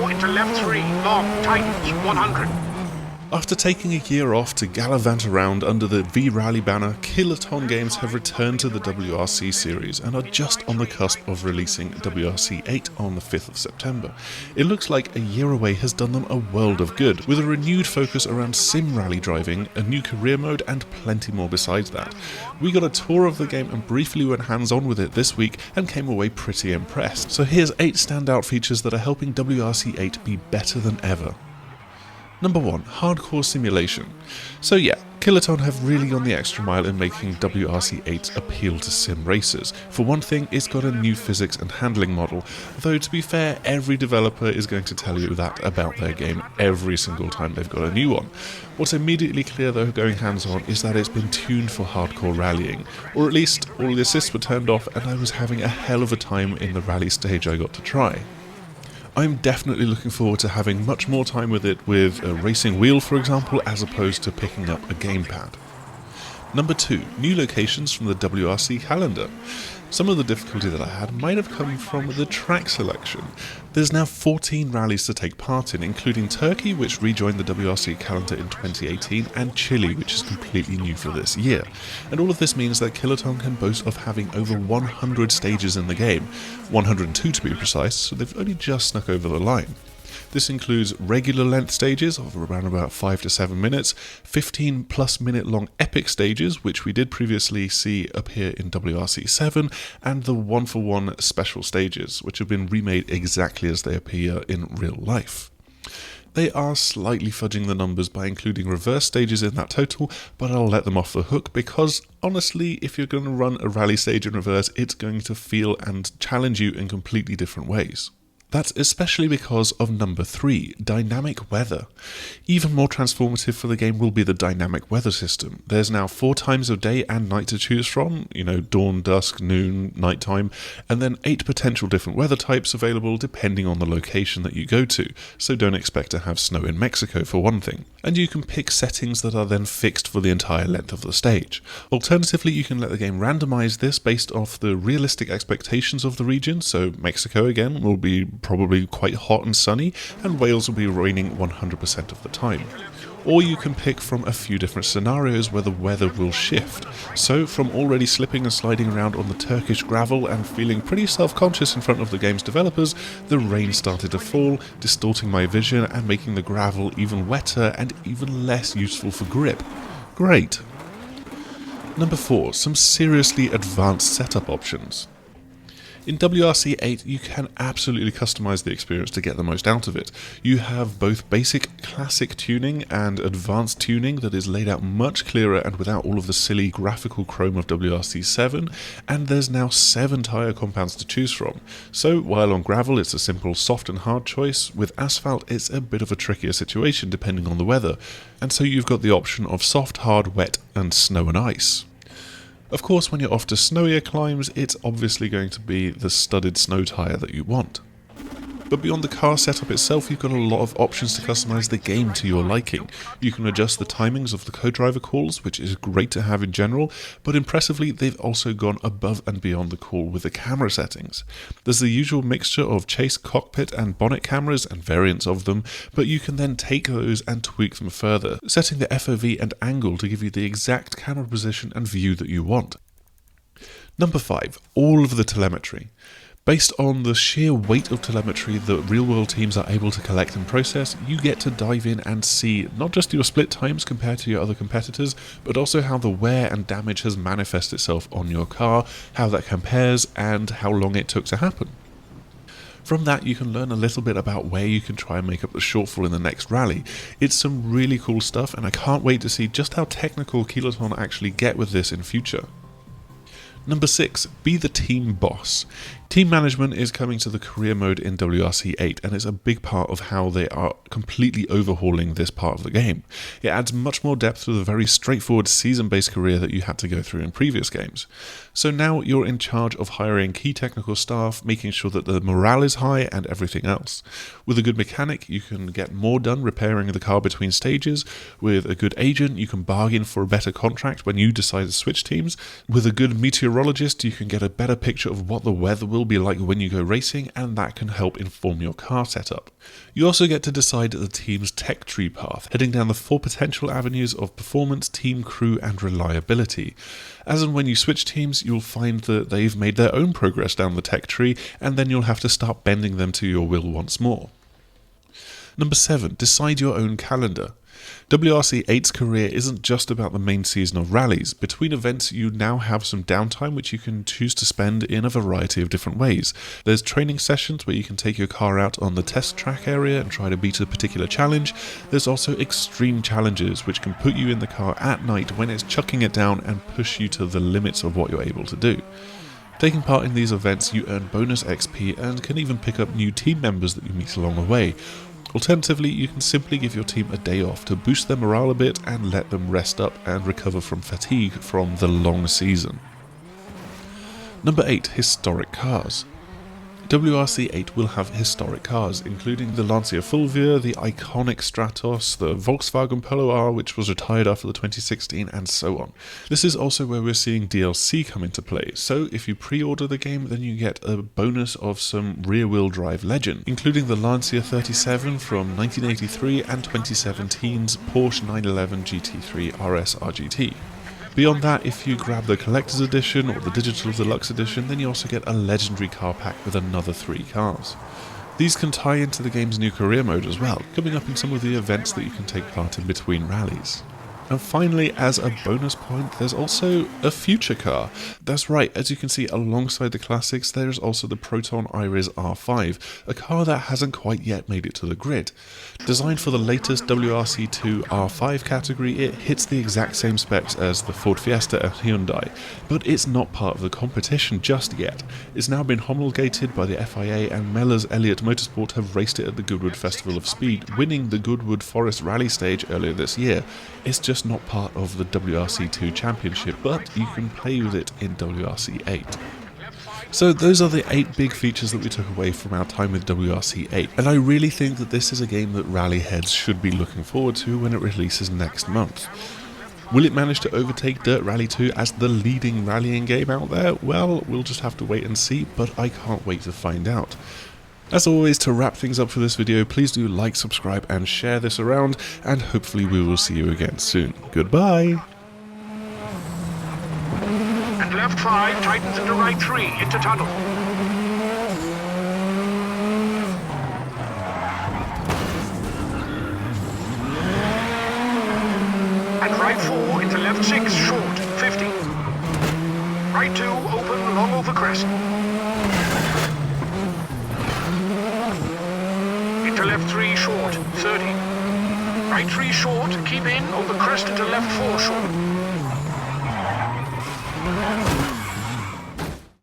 4 into left 3, long, tightens, 100. After taking a year off to gallivant around under the V-Rally banner, Kiloton Games have returned to the WRC series and are just on the cusp of releasing WRC 8 on the 5th of September. It looks like a year away has done them a world of good, with a renewed focus around sim rally driving, a new career mode and plenty more besides that. We got a tour of the game and briefly went hands-on with it this week and came away pretty impressed. So here's 8 standout features that are helping WRC 8 be better than ever. Number 1. Hardcore simulation. So yeah, Kiloton have really gone the extra mile in making WRC 8 appeal to sim racers. For one thing, it's got a new physics and handling model, though to be fair, every developer is going to tell you that about their game every single time they've got a new one. What's immediately clear though going hands-on is that it's been tuned for hardcore rallying, or at least all the assists were turned off and I was having a hell of a time in the rally stage I got to try. I'm definitely looking forward to having much more time with it with a racing wheel, for example, as opposed to picking up a gamepad. Number 2. New locations from the WRC calendar. Some of the difficulty that I had might have come from the track selection. There's now 14 rallies to take part in, including Turkey, which rejoined the WRC calendar in 2018, and Chile, which is completely new for this year. And all of this means that Kiloton can boast of having over 100 stages in the game, 102 to be precise, so they've only just snuck over the line. This includes regular length stages of around about 5 to 7 minutes, 15 plus minute long epic stages, which we did previously see appear in WRC 7, and the 1-for-1 special stages, which have been remade exactly as they appear in real life. They are slightly fudging the numbers by including reverse stages in that total, but I'll let them off the hook because, honestly, if you're going to run a rally stage in reverse, it's going to feel and challenge you in completely different ways. That's especially because of number 3, dynamic weather. Even more transformative for the game will be the dynamic weather system. There's now 4 times of day and night to choose from, dawn, dusk, noon, nighttime, and then 8 potential different weather types available depending on the location that you go to, so don't expect to have snow in Mexico for one thing. And you can pick settings that are then fixed for the entire length of the stage. Alternatively, you can let the game randomize this based off the realistic expectations of the region, so Mexico again will be probably quite hot and sunny, and Wales will be raining 100% of the time. Or you can pick from a few different scenarios where the weather will shift. So from already slipping and sliding around on the Turkish gravel and feeling pretty self-conscious in front of the game's developers, the rain started to fall, distorting my vision and making the gravel even wetter and even less useful for grip. Great. Number 4, some seriously advanced setup options. In WRC 8, you can absolutely customize the experience to get the most out of it. You have both basic classic tuning and advanced tuning that is laid out much clearer and without all of the silly graphical chrome of WRC 7, and there's now 7 tyre compounds to choose from. So while on gravel it's a simple soft and hard choice, with asphalt it's a bit of a trickier situation depending on the weather, and so you've got the option of soft, hard, wet and snow and ice. Of course, when you're off to snowier climbs, it's obviously going to be the studded snow tyre that you want. But beyond the car setup itself, you've got a lot of options to customize the game to your liking. You can adjust the timings of the co-driver calls, which is great to have in general, but impressively they've also gone above and beyond the call with the camera settings. There's the usual mixture of chase, cockpit and bonnet cameras and variants of them, but you can then take those and tweak them further, setting the FOV and angle to give you the exact camera position and view that you want. Number 5, all of the telemetry. Based on the sheer weight of telemetry that real-world teams are able to collect and process, you get to dive in and see not just your split times compared to your other competitors, but also how the wear and damage has manifested itself on your car, how that compares, and how long it took to happen. From that, you can learn a little bit about where you can try and make up the shortfall in the next rally. It's some really cool stuff, and I can't wait to see just how technical Kiloton actually get with this in future. Number 6, be the team boss. Team management is coming to the career mode in WRC 8 and it's a big part of how they are completely overhauling this part of the game. It adds much more depth to the very straightforward season-based career that you had to go through in previous games. So now you're in charge of hiring key technical staff, making sure that the morale is high and everything else. With a good mechanic, you can get more done repairing the car between stages. With a good agent, you can bargain for a better contract when you decide to switch teams. With a good meteorologist, you can get a better picture of what the weather will will be like when you go racing, and that can help inform your car setup. You also get to decide the team's tech tree path, heading down the 4 potential avenues of performance, team, crew, and reliability. As and when you switch teams, you'll find that they've made their own progress down the tech tree, and then you'll have to start bending them to your will once more. Number 7. Decide your own calendar. WRC 8's career isn't just about the main season of rallies. Between events, you now have some downtime which you can choose to spend in a variety of different ways. There's training sessions where you can take your car out on the test track area and try to beat a particular challenge. There's also extreme challenges which can put you in the car at night when it's chucking it down and push you to the limits of what you're able to do. Taking part in these events, you earn bonus XP and can even pick up new team members that you meet along the way. Alternatively, you can simply give your team a day off to boost their morale a bit and let them rest up and recover from fatigue from the long season. Number 8. Historic cars. WRC 8 will have historic cars, including the Lancia Fulvia, the iconic Stratos, the Volkswagen Polo R, which was retired after the 2016, and so on. This is also where we're seeing DLC come into play, so if you pre-order the game, then you get a bonus of some rear-wheel drive legend, including the Lancia 37 from 1983 and 2017's Porsche 911 GT3 RS RGT. Beyond that, if you grab the Collector's Edition or the Digital Deluxe Edition, then you also get a legendary car pack with another 3 cars. These can tie into the game's new career mode as well, coming up in some of the events that you can take part in between rallies. And finally, as a bonus point, there's also a future car. That's right, as you can see alongside the classics, there's also the Proton Iris R5, a car that hasn't quite yet made it to the grid. Designed for the latest WRC2 R5 category, it hits the exact same specs as the Ford Fiesta and Hyundai, but it's not part of the competition just yet. It's now been homologated by the FIA, and Mellors Elliott Motorsport have raced it at the Goodwood Festival of Speed, winning the Goodwood Forest Rally stage earlier this year. It's just not part of the WRC2 Championship, but you can play with it in WRC 8. So those are the 8 big features that we took away from our time with WRC 8, and I really think that this is a game that rally heads should be looking forward to when it releases next month. Will it manage to overtake Dirt Rally 2 as the leading rallying game out there? Well, we'll just have to wait and see, but I can't wait to find out. As always, to wrap things up for this video, please do like, subscribe and share this around, and hopefully we will see you again soon. Goodbye! And left 5 tightens into right 3 into tunnel. And right 4 into left 6 short 50. Right 2 open long over crest. Into left 3 short 30. Right 3 short, keep in over crest into left 4 short.